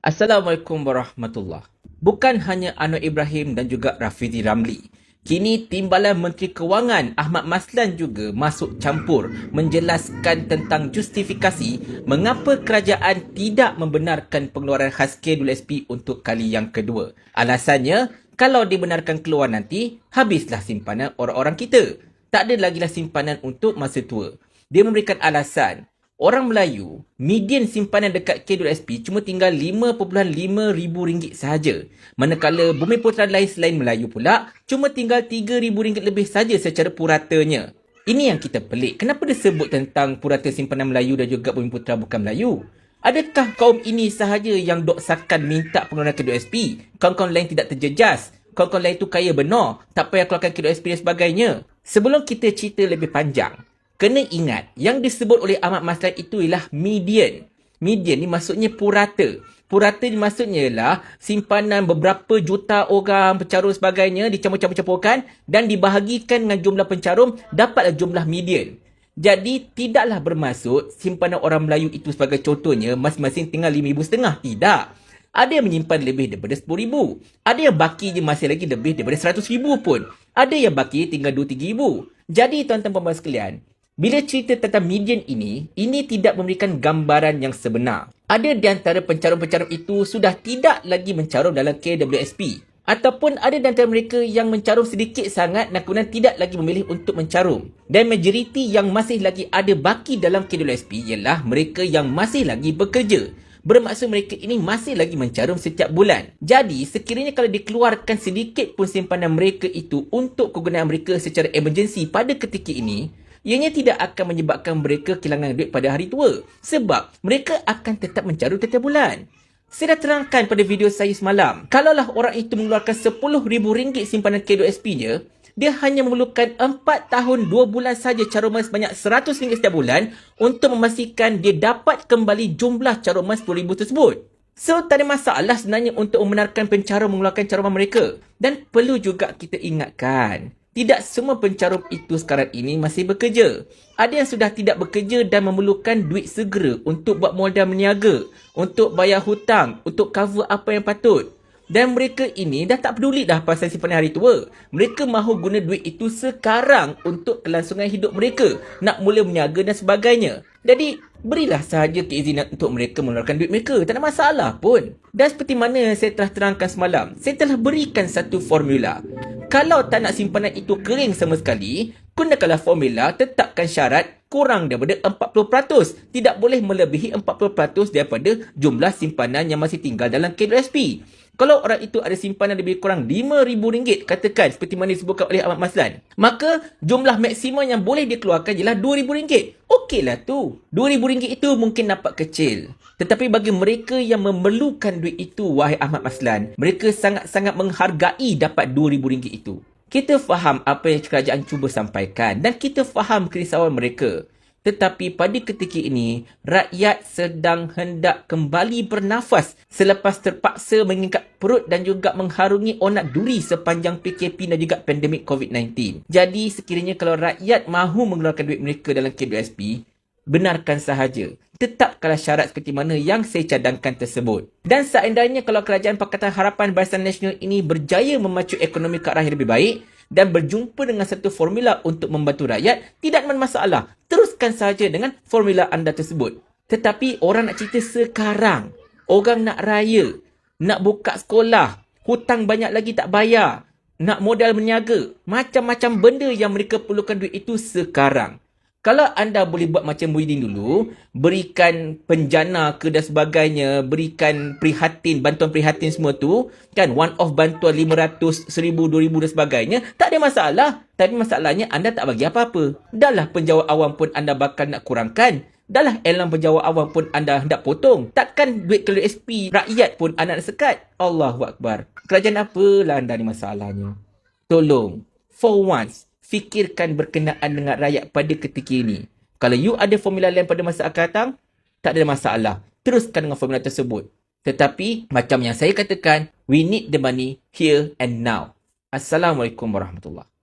Assalamualaikum warahmatullahi. Bukan hanya Anwar Ibrahim dan juga Rafizi Ramli. Kini Timbalan Menteri Kewangan Ahmad Maslan juga masuk campur menjelaskan tentang justifikasi mengapa kerajaan tidak membenarkan pengeluaran khas KWSP untuk kali yang kedua. Alasannya, kalau dibenarkan keluar nanti, habislah simpanan orang-orang kita. Tak ada lagilah simpanan untuk masa tua. Dia memberikan alasan, orang Melayu, median simpanan dekat KWSP cuma tinggal RM5.500 sahaja. Manakala Bumiputera lain selain Melayu pula, cuma tinggal RM3,000 lebih saja secara puratanya. Ini yang kita pelik. Kenapa dia sebut tentang purata simpanan Melayu dan juga Bumiputera bukan Melayu? Adakah kaum ini sahaja yang doksakan minta pengeluaran KWSP? Kaum-kaum lain tidak terjejas. Kaum-kaum lain tu kaya benar. Tak payah keluarkan KWSP dan sebagainya. Sebelum kita cerita lebih panjang, kena ingat, yang disebut oleh Ahmad Maslan itu ialah median. Median ni maksudnya purata. Purata ni maksudnya ialah simpanan beberapa juta orang, pencarum sebagainya, dicampur-campur-campurkan dan dibahagikan dengan jumlah pencarum, dapatlah jumlah median. Jadi, tidaklah bermaksud simpanan orang Melayu itu sebagai contohnya, masing-masing tinggal RM5,500. Tidak. Ada yang menyimpan lebih daripada RM10,000. Ada yang baki je masih lagi lebih daripada RM100,000 pun. Ada yang baki tinggal RM2,000-RM3,000. Jadi, tuan-tuan dan puan sekalian, bila cerita tentang median ini tidak memberikan gambaran yang sebenar. Ada di antara pencarum-pencarum itu sudah tidak lagi mencarum dalam KWSP. Ataupun ada di antara mereka yang mencarum sedikit sangat dan kemudian tidak lagi memilih untuk mencarum. Dan majoriti yang masih lagi ada baki dalam KWSP ialah mereka yang masih lagi bekerja. Bermaksud mereka ini masih lagi mencarum setiap bulan. Jadi, sekiranya kalau dikeluarkan sedikit pun simpanan mereka itu untuk kegunaan mereka secara emergensi pada ketika ini, ianya tidak akan menyebabkan mereka kehilangan duit pada hari tua. Sebab mereka akan tetap mencarum setiap bulan. Saya dah terangkan pada video saya semalam. Kalaulah orang itu mengeluarkan RM10,000 simpanan KWSP-nya, dia hanya memerlukan 4 tahun 2 bulan saja caruman sebanyak RM100 setiap bulan untuk memastikan dia dapat kembali jumlah caruman RM10,000 tersebut. So, tak ada masalah sebenarnya untuk membenarkan pencarum mengeluarkan caruman mereka. Dan perlu juga kita ingatkan, tidak semua pencarum itu sekarang ini masih bekerja. Ada yang sudah tidak bekerja dan memerlukan duit segera untuk buat modal berniaga, untuk bayar hutang, untuk cover apa yang patut. Dan mereka ini dah tak peduli dah pasal simpanan hari tua. Mereka mahu guna duit itu sekarang untuk kelangsungan hidup mereka. Nak mula berniaga dan sebagainya. Jadi, berilah sahaja keizinan untuk mereka mengeluarkan duit mereka. Tak ada masalah pun. Dan seperti mana saya telah terangkan semalam, saya telah berikan satu formula. Kalau tak nak simpanan itu kering sama sekali, gunakanlah formula tetapkan syarat kurang daripada 40%. Tidak boleh melebihi 40% daripada jumlah simpanan yang masih tinggal dalam KWSP. Kalau orang itu ada simpanan lebih kurang RM5,000, katakan seperti mana disebutkan oleh Ahmad Maslan, maka jumlah maksimum yang boleh dikeluarkan ialah RM2,000. Okeylah tu. RM2,000 itu mungkin nampak kecil. Tetapi bagi mereka yang memerlukan duit itu, wahai Ahmad Maslan, mereka sangat-sangat menghargai dapat RM2,000 itu. Kita faham apa yang kerajaan cuba sampaikan dan kita faham kerisauan mereka. Tetapi pada ketika ini, rakyat sedang hendak kembali bernafas selepas terpaksa mengikat perut dan juga mengharungi onak duri sepanjang PKP dan juga pandemik COVID-19. Jadi sekiranya kalau rakyat mahu mengeluarkan duit mereka dalam KWSP, benarkan sahaja. Tetapkanlah syarat seperti mana yang saya cadangkan tersebut. Dan seandainya kalau Kerajaan Pakatan Harapan Barisan Nasional ini berjaya memacu ekonomi ke arah yang lebih baik dan berjumpa dengan satu formula untuk membantu rakyat, tidak ada masalah. Teruskan sahaja dengan formula anda tersebut. Tetapi orang nak cerita sekarang. Orang nak raya, nak buka sekolah, hutang banyak lagi tak bayar, nak modal berniaga, macam-macam benda yang mereka perlukan duit itu sekarang. Kalau anda boleh buat macam Muhyiddin dulu, berikan penjana ke dan sebagainya, berikan prihatin, bantuan prihatin semua tu, kan, one off bantuan 500, 1000, 2000 dan sebagainya, tak ada masalah. Tapi masalahnya anda tak bagi apa-apa. Dahlah penjawat awam pun anda bakal nak kurangkan. Dahlah elang penjawat awam pun anda hendak potong. Takkan duit KWSP rakyat pun anda nak sekat. Allahu Akbar. Kerajaan apalah anda ni masalahnya. Tolong, for once, fikirkan berkenaan dengan rakyat pada ketika ini. Kalau you ada formula lain pada masa akan datang, tak ada masalah. Teruskan dengan formula tersebut. Tetapi, macam yang saya katakan, we need the money here and now. Assalamualaikum warahmatullahi